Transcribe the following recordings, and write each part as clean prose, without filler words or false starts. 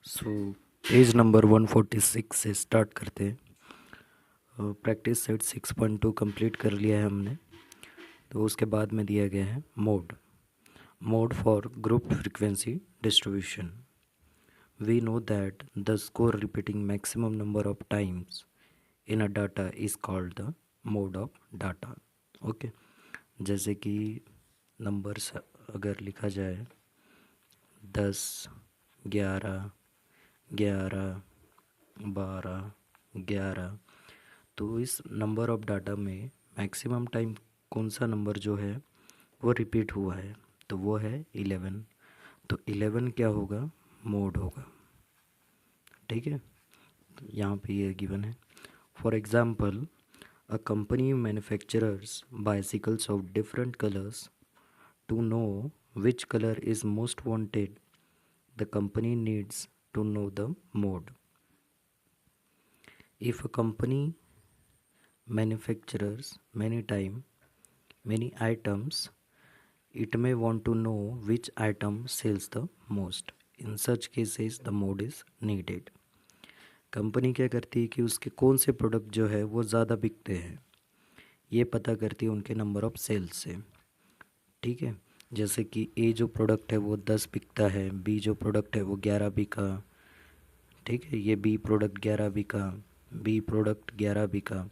So page number 146 से start करते हैं। प्रैक्टिस सेट 6.2 कंप्लीट कर लिया है हमने। तो उसके बाद में दिया गया है mode for group frequency distribution. We know that the score repeating maximum number of times in a data is called the mode of data. Okay, जैसे कि नंबर्स अगर लिखा जाए 10, 11, 11, 12, 11, तो इस नंबर ऑफ डाटा में मैक्सिमम टाइम कौन सा नंबर जो है वो रिपीट हुआ है, तो वो है 11। तो 11 क्या होगा, मोड होगा। ठीक है, तो यहाँ पे ये गिवन है। For example, a company manufacturers bicycles of different colours. To know which colour is most wanted, the company needs to know the mode. If a company manufactures many items, it may want to know which item sells the most. In such cases, the mode is needed. Company क्या करती है कि उसके कौन से product जो है वो ज़्यादा बिकते हैं, ये पता करती है उनके नंबर ऑफ सेल्स से। ठीक है, जैसे कि ए जो प्रोडक्ट है वो 10 बिकता है, बी जो प्रोडक्ट है वो 11 बिका। ठीक है, ये बी प्रोडक्ट 11 बिका, बी प्रोडक्ट 11 बिका।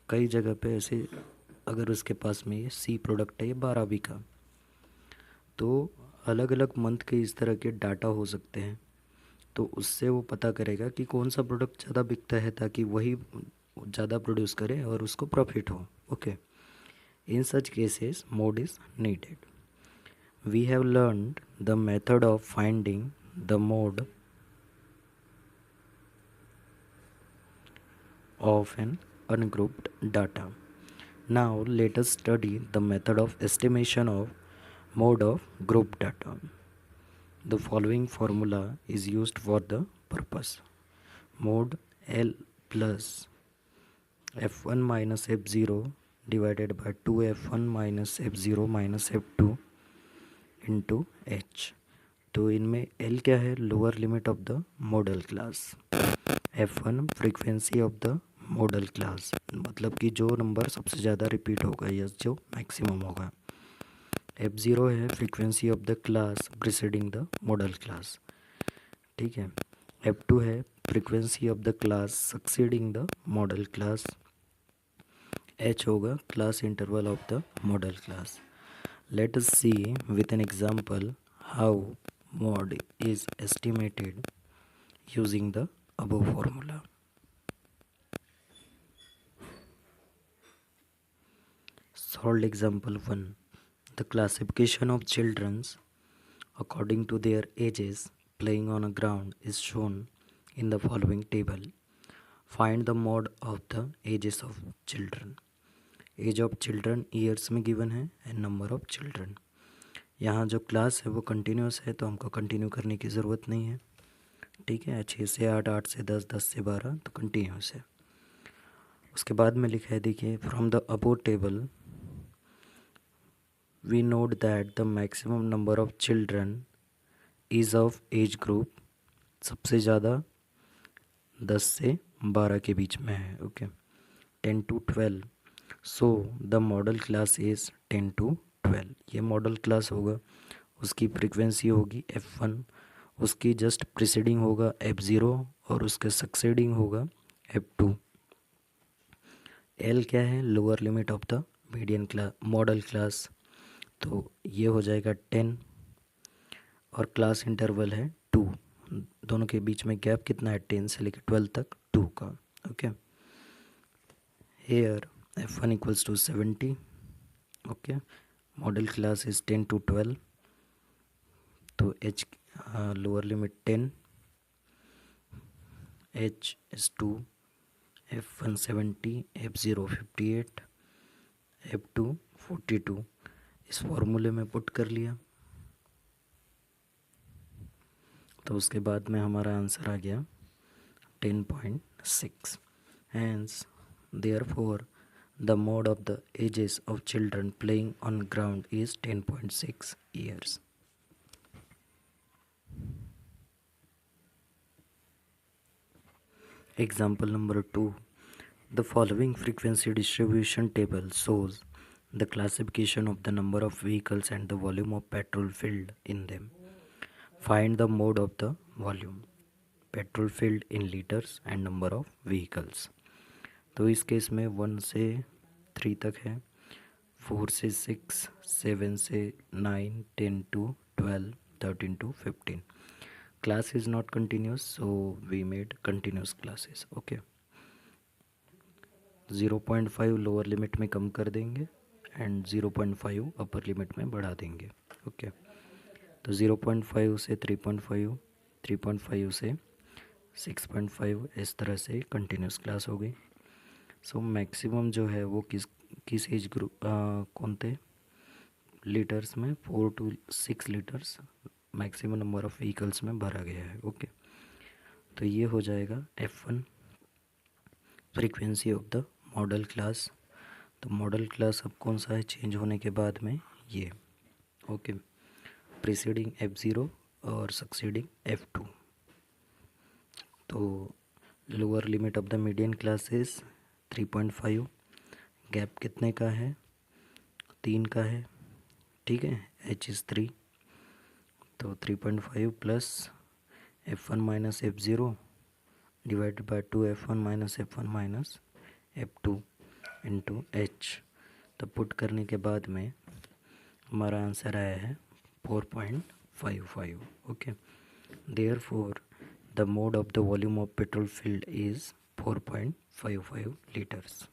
कई जगह पे ऐसे अगर उसके पास में ये सी प्रोडक्ट है ये 12 बिका। तो अलग अलग मंथ के इस तरह के डाटा हो सकते हैं, तो उससे वो पता करेगा कि कौन सा प्रोडक्ट ज़्यादा बिकता है, ताकि वही ज़्यादा प्रोड्यूस करे और उसको प्रॉफिट हो। Okay, in such cases mode is needed. We have learned the method of finding the mode of an ungrouped data. Now let us study the method of estimation of mode of group data. The following formula is used for the purpose. Mode L plus f1 minus f0 divided by 2f1 minus f0 minus f2 into h. तो इनमें L क्या है, lower limit of the modal class. F1 frequency of the modal class, मतलब कि जो number सबसे ज़्यादा repeat होगा या जो मैक्सिमम होगा। F0 है frequency of the class preceding the modal class. ठीक है, F2 है frequency of the class succeeding the modal class. H होगा class interval of the modal class. Let us see with an example how mod is estimated using the above formula. Solved example 1. The classification of children according to their ages playing on a ground is shown in the following table. Find the mode of the ages of children. Age of children years में given है and number of children. यहाँ जो class है वो continuous है, तो हमको continue करने की ज़रूरत नहीं है। ठीक है, 6 से 8, 8 से 10, 10 से 12 तो कंटिन्यूस है। उसके बाद में लिखा है, देखिए, from the above table we note that the maximum number of children is of age group, सबसे ज़्यादा 10 से 12 के बीच में है। Okay, 10 to 12। So the modal class is 10 to 12। ये मॉडल क्लास होगा, उसकी फ्रीक्वेंसी होगी F1, उसकी जस्ट प्रिसीडिंग होगा F0 और उसके सक्सीडिंग होगा F2। L क्या है, lower limit of the median class model class, तो ये हो जाएगा 10 और क्लास इंटरवल है 2। दोनों के बीच में गैप कितना है, 10 से लेकर 12 तक 2 का। Okay, here F1 equals to 70. Okay, modal class is 10 to 12, तो H lower limit 10, H is 2, F1 70, F0 58, F2 42। इस फॉर्मूले में पुट कर लिया, तो उसके बाद में हमारा आंसर आ गया 10.6। Hence, therefore, the mode of the ages of children playing on ground is 10.6 years. Example number 2. The following frequency distribution table shows the classification of the number of vehicles and the volume of petrol filled in them. Find the mode of the volume, petrol filled in liters and number of vehicles. तो इस case में 1 से 3 तक है, 4 से 6, 7 से 9, 10 to 12, 13 to 15. Class is not continuous, so we made continuous classes. Okay. 0.5 lower limit में कम कर देंगे एंड 0.5 अपर लिमिट में बढ़ा देंगे. ओके. तो 0.5 से 3.5, 3.5 से 6.5, इस तरह से कंटिन्यूस क्लास हो गई. सो मैक्सिमम जो है वो किस एज ग्रुप कौन थे लीटर्स में, 4 to 6 litres maximum number of vehicles में भरा गया है. ओके. तो ये हो जाएगा F1 frequency of the modal class. तो मॉडल क्लास अब कौन सा है चेंज होने के बाद में ये. ओके. प्रीसीडिंग F0 और सक्सीडिंग F2. तो lower limit of the median class is 3.5. Gap कितने का है, 3 का है. ठीक है. H is 3. तो 3.5 plus F1 minus F0 divided bye 2 F1 minus F1 minus F2 into H. तो पुट करने के बाद में हमारा आंसर आया है 4.55. Okay. Therefore the mode of the volume of petrol field is 4.55 litres.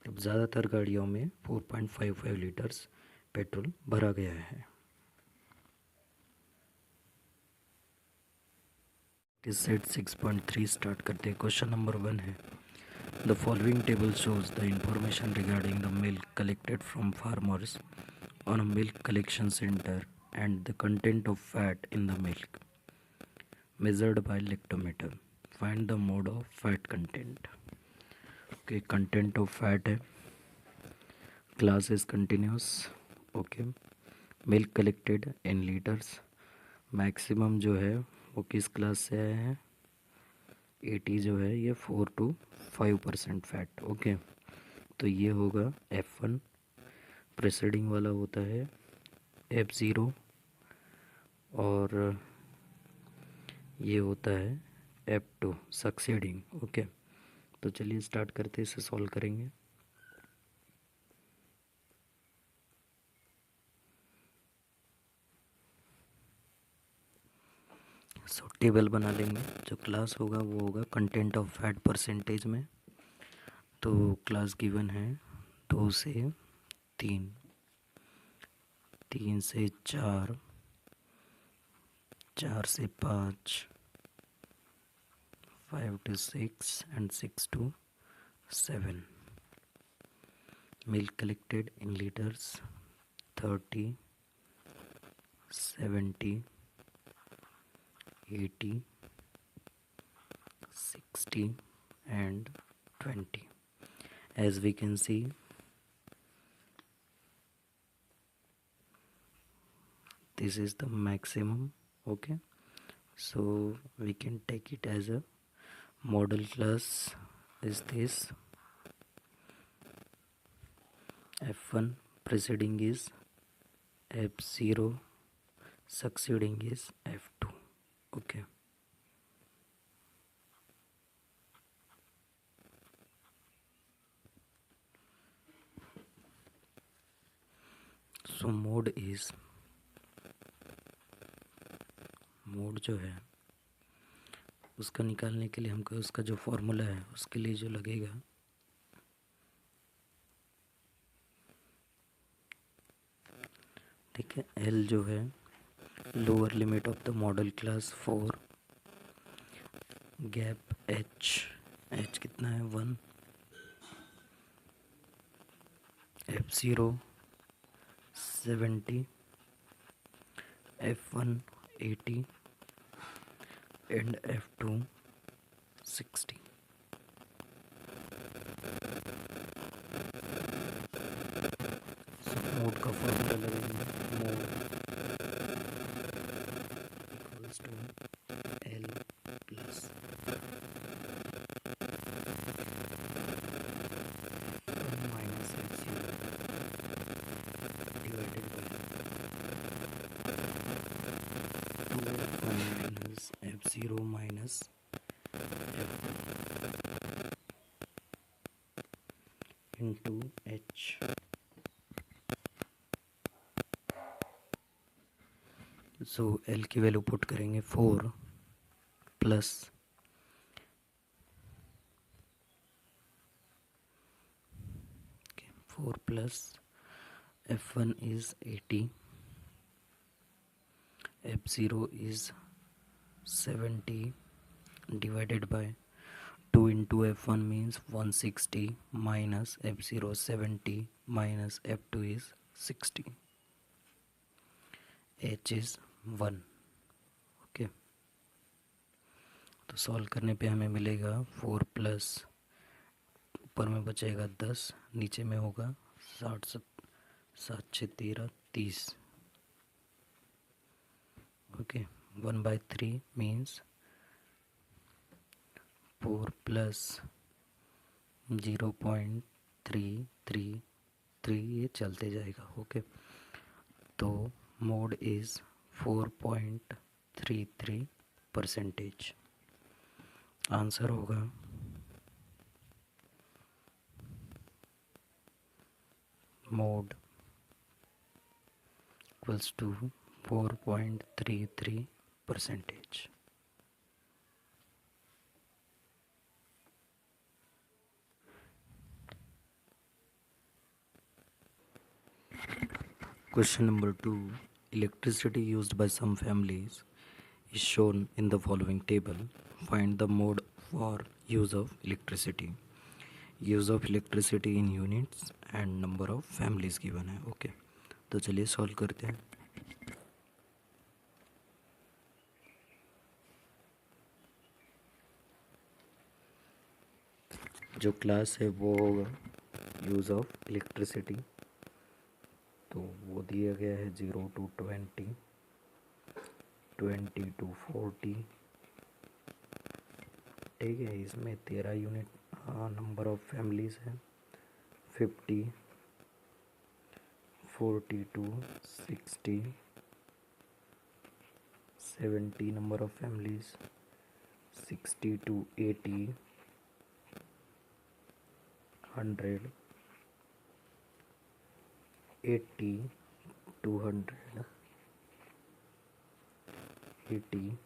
अब ज़्यादातर गाड़ियों में 4.55 लीटर्स पेट्रोल भरा गया है. इस सेट 6.3 स्टार्ट करते हैं. क्वेश्चन नंबर 1 है, the following table shows the information regarding the milk collected from farmers on a milk collection centre and the content of fat in the milk measured by lactometer. Find the mode of fat content. Okay, content of fat है, class is continuous. Okay, milk collected in liters. maximum जो है वो किस class से आया है, 80 जो है ये 4 to 5% फैट. ओके. तो ये होगा F1. प्रेसिडिंग वाला होता है F0 और ये होता है F2 सक्सीडिंग. ओके. तो चलिए स्टार्ट करते, इसे सॉल्व करेंगे. सो टेबल बना लेंगे. जो क्लास होगा वो होगा कंटेंट ऑफ फैट परसेंटेज में. तो क्लास गिवन है 2 से 3, 3 से 4, 4 से 5, 5 to 6 and 6 to 7. Milk collected in liters 30, 70, 80, 60 and 20. As we can see, this is the maximum. Okay, so we can take it as a model class is this. F1 preceding is F0, succeeding is F2. Okay. So mode is, mode जो है उसका निकालने के लिए हमको उसका जो formula है उसके लिए जो लगेगा, ठीक है. L जो है lower limit of the modal class 4, gap H कितना है 1, F0 70, F1 80 and F2 60. Mode का फॉर्मूला लगेगा, mode equals to L plus means F0 minus into H. सो एल की वैल्यू पुट करेंगे 4 plus F1 is 80, F0 is 70 divided by 2 into F1 means 160 minus F0 70 minus F2 is 60. H is 1. Okay, तो solve करने पे हमें मिलेगा 4 plus ऊपर में बचेगा 10, नीचे में होगा 60 7 6 13 30. ओके, 1/3 मीन्स 4 प्लस 0.333, ये चलते जाएगा. ओके, तो मोड इज़ 4.33%. आंसर होगा mode equals to 4.33%. Question number 2. Electricity used by some families is shown in the following table. Find the mode for use of electricity. Use of electricity in units and number of families given है. Okay, तो चलिए solve करते हैं. जो class है वो होगा use of electricity, तो वो दिया गया है 0 to 20, 20 to 40. ठीक है, इसमें 13 यूनिट. नंबर ऑफ फैमिलीज है 50, 40 to 60, 70 number of families, 60 to 80, 100, 80, 200, 80,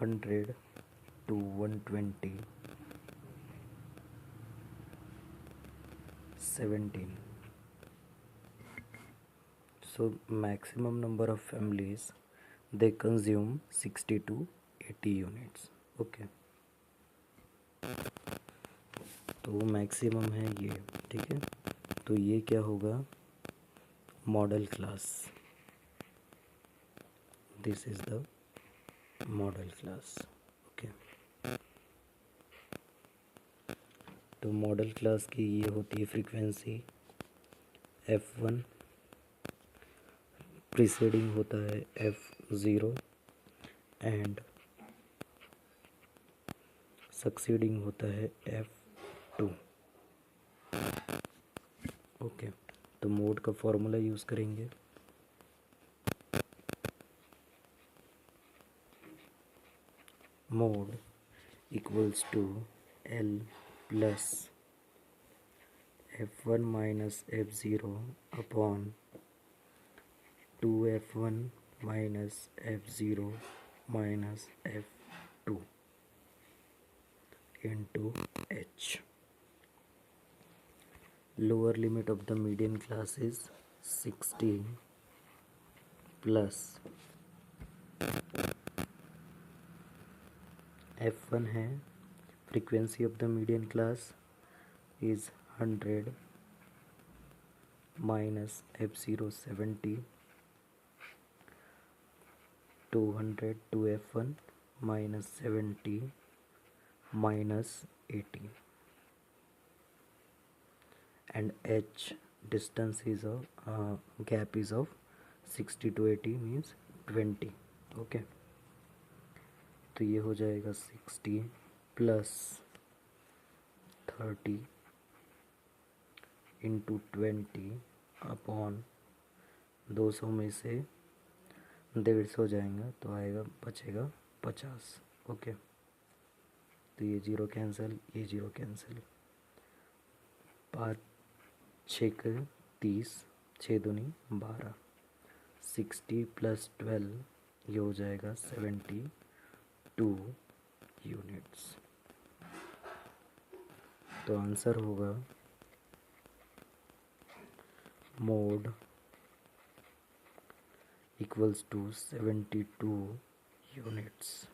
100 to 120, 17. So maximum number of families they consume 60 to 80 units. Okay, तो मैक्सिमम है ये. ठीक है, तो ये क्या होगा, model class. This is the modal class. Okay, तो मॉडल क्लास की ये होती है फ्रीक्वेंसी F1, प्रीसीडिंग होता है F0 एंड सक्सीडिंग होता है F2. ओके, तो मोड का फॉर्मूला यूज़ करेंगे. Mode equals to L plus F1 minus F0 upon 2F1 minus F0 minus F2 into H. Lower limit of the median class is 60 plus F1 है, frequency of the median class is 100 minus F0 70, 200 to F1 minus 70 minus 80, and H distance is of gap is of 60 to 80 means 20. Okay, तो ये हो जाएगा 60 plus 30 into 20 upon 200 में से 150 हो जाएगा तो आएगा बचेगा 50। ओके, तो ये ज़ीरो कैंसिल, ये ज़ीरो कैंसिल। 5 6 30, 6 दूनी 12, 60 + 12 ये हो जाएगा 72 यूनिट्स। तो आंसर होगा mode equals to 72 units.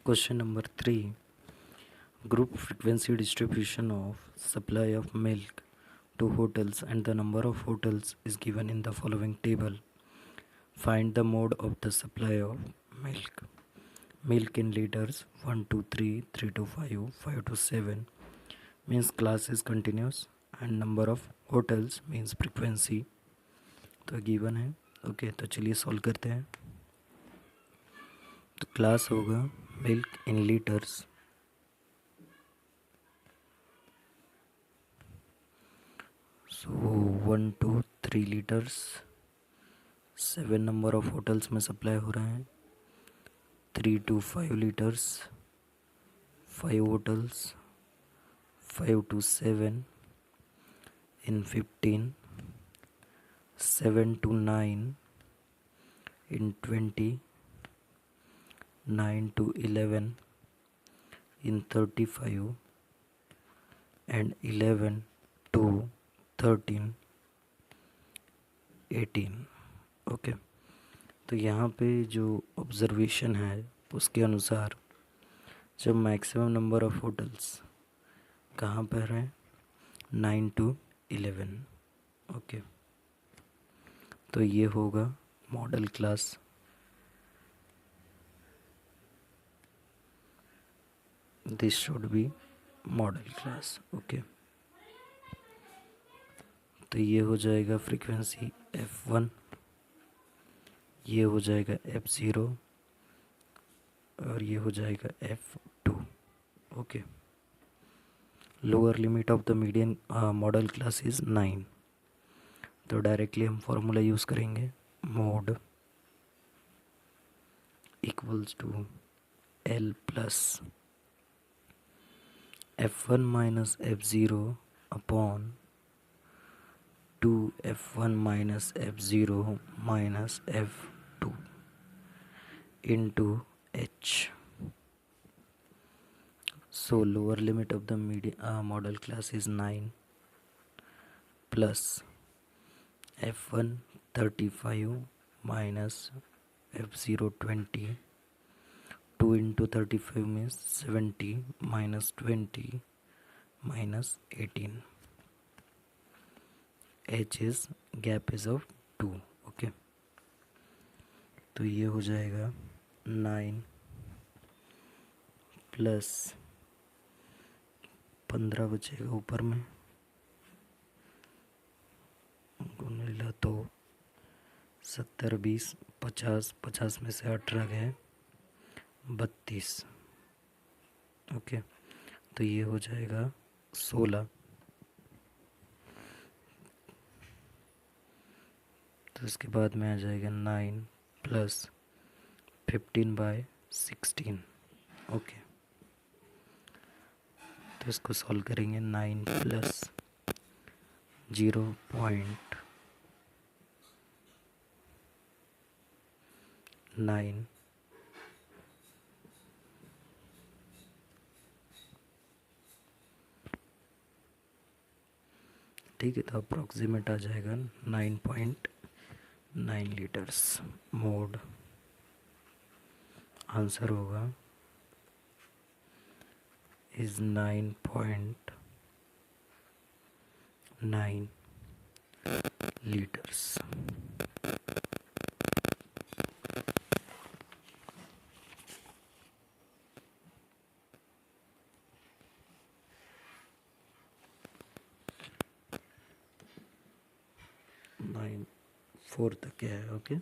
Question number 3. Group frequency distribution of supply of milk to hotels and the number of hotels is given in the following table. Find the mode of the supply of milk. Milk in liters 1 to 3, 3 to 5, 5 to 7 means class is continuous and number of hotels means frequency. तो given है। Okay, तो चलिए solve करते हैं। तो class होगा milk in litres, so 1 to 3 litres. 7 number of hotels में supply हो रहे हैं। 3 to 5 litres, 5 hotels. 5 to 7 in 15, 7 to 9 in 20, 9 to 11 in 35 and 11 to 13 18। Okay, तो यहाँ पे जो ऑब्जर्वेशन है उसके अनुसार जब मैक्सिमम नंबर ऑफ होटल्स कहाँ पर हैं 9 to 11। ओके, तो ये होगा model class. This should be model class. Okay, तो ये हो जाएगा फ्रीक्वेंसी F1, ये हो जाएगा F0 और ये हो जाएगा F2। Okay, lower limit of the median modal class is 9। तो डायरेक्टली हम फॉर्मूला यूज़ करेंगे, mode equals to L plus F1 minus F0 upon 2F1 minus F0 minus F2 into H। So lower limit of the model class is 9 plus F1 35 minus F0 20, 2 into 35 means 70 minus 20 minus 18। H is gap is of 2। Okay, तो ये हो जाएगा 9 plus 15 बचेगा ऊपर में, गुणिला तो 70 20 50, 50 में से 8 रह गए 32। ओके, तो ये हो जाएगा 16। तो इसके बाद में आ जाएगा 9 प्लस 15/16। ओके, तो इसको सॉल्व करेंगे। 9 प्लस 0.9 ठीक है, तो अप्रॉक्सीमेट आ जाएगा 9.9 लीटर्स। मोड आंसर होगा इज 9.9 लीटर्स। नाइन 4 तक है। ओके,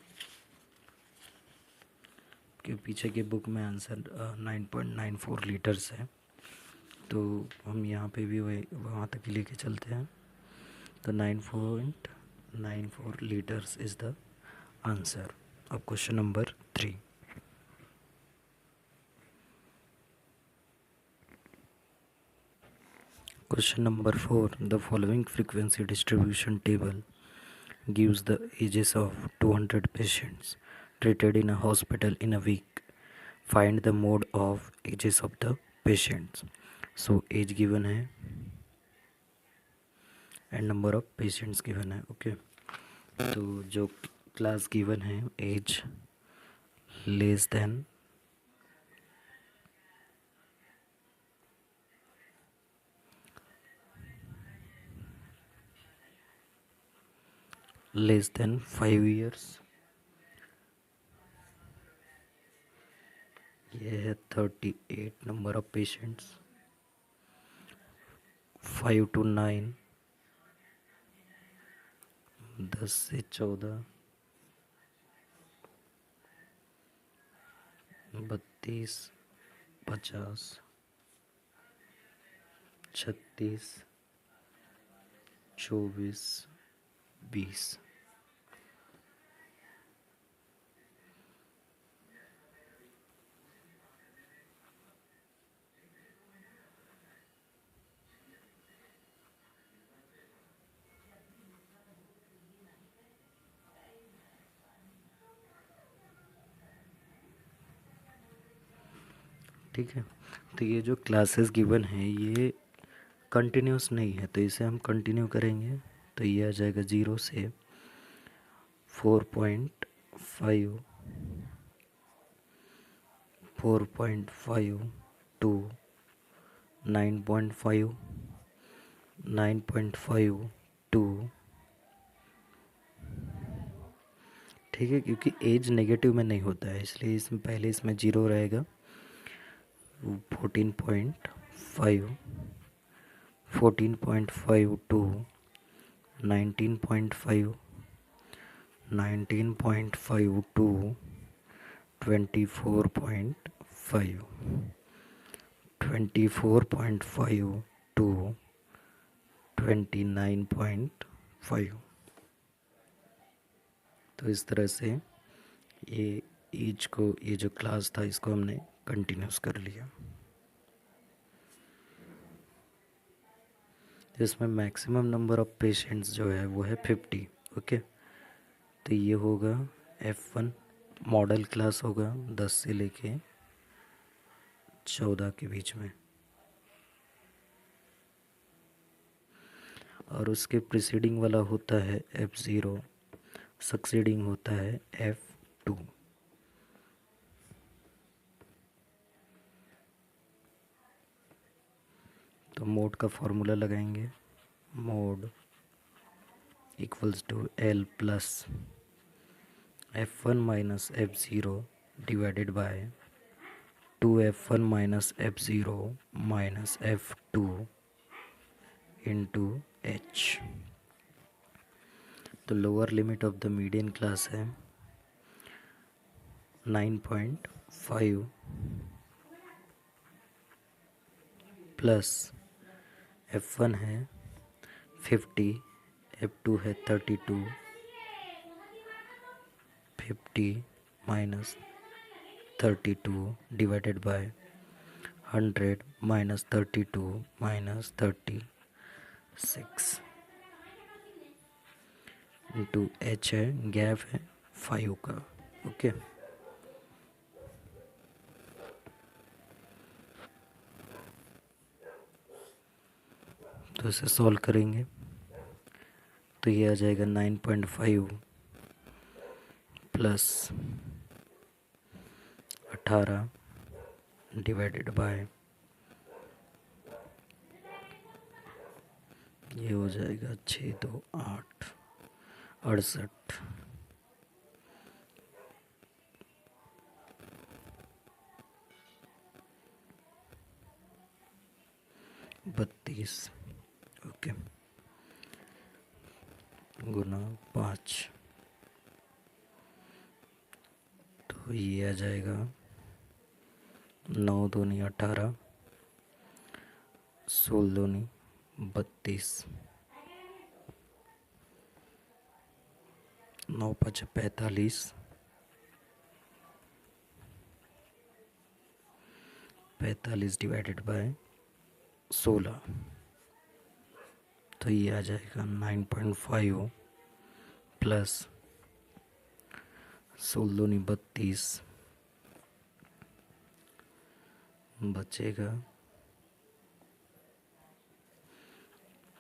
के पीछे के बुक में आंसर 9.94 लीटर्स है। तो तो हम यहाँ पे भी वही वहाँ तक ही लेके चलते हैं। तो 9.94 लीटर्स इज़ द आंसर। अब question number 3। Question number 4. The following frequency distribution table gives the ages of 200 patients treated in a hospital in a week. Find the mode of ages of the patients. So age given है and number of patients given है. Okay. तो जो class given है age less than less than 5 years. ये है 38 number of patients. 5 to 9 10 से 14 32 50 36 24 20। ठीक है। तो ये जो क्लासेस गिवन है ये कंटिन्यूस नहीं है, तो इसे हम कंटिन्यू करेंगे। तो ये आ जाएगा 0 से 4.5 4.5 टू 9.5 9.5 टू, ठीक है, क्योंकि एज नेगेटिव में नहीं होता है इसलिए इसमें पहले इसमें 0 रहेगा। 14.5 14.5 टू 19.5 19.5 टू 24.5 24.5 टू 29.5। तो इस तरह से ये एज को, ये जो क्लास था इसको हमने कंटिन्यूस कर लिया। इसमें मैक्सिमम नंबर ऑफ पेशेंट्स जो है वो है 50। ओके, तो ये होगा F1 मॉडल क्लास होगा 10 से लेके 14 के बीच में, और उसके प्रीसीडिंग वाला होता है F0, सक्सीडिंग होता है F2। तो मोड का फॉर्मूला लगाएंगे। Mode equals to L plus F1 minus F0 divided by 2F1 minus F0 minus F2 into H। तो lower limit of the median class है 9.5 प्लस F1 है 50, F2 है 32, 50 minus 32 divided by 100 minus 32 minus 36 into H है, gap है 5 का। Okay, तो इसे solve करेंगे तो ये आ जाएगा 9.5 प्लस 18 डिवाइडेड बाय, ये हो जाएगा 6 2 8 68 32। ओके, गुना 5, तो ये आ जाएगा 9 दूनी 18 16 दूनी 32, 9 5 45, 45 डिवाइडेड बाय 16, तो ये आ जाएगा 9.5 प्लस 16 दूनी 32, बचेगा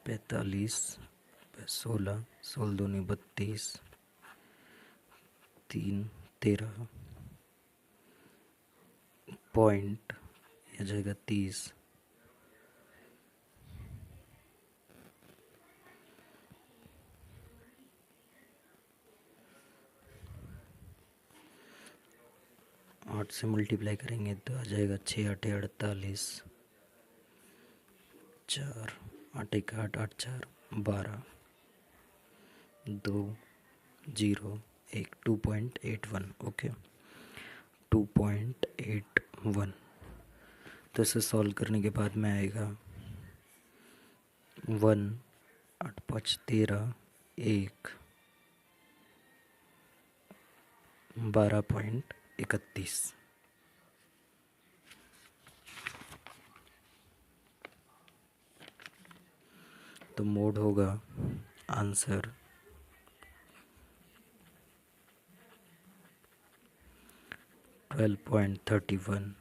45 पे 16, 16 दूनी 32, 3 13 पॉइंट, यह आ जाएगा 30, आठ से मल्टीप्लाई करेंगे तो आ जाएगा 6 8 48, 4 8 1 8 8 4 12, 2 0 1 2.81, ओके 2.81। तो इसे सॉल्व करने के बाद में आएगा 1 8 5 13 1 12.31। तो मोड होगा आंसर 12.31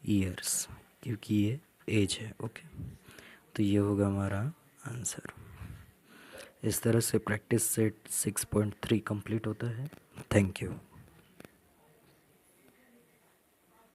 ईयर्स, क्योंकि ये एज है, ओके। तो ये होगा हमारा आंसर। इस तरह से प्रैक्टिस सेट 6.3 कंप्लीट होता है। Thank you.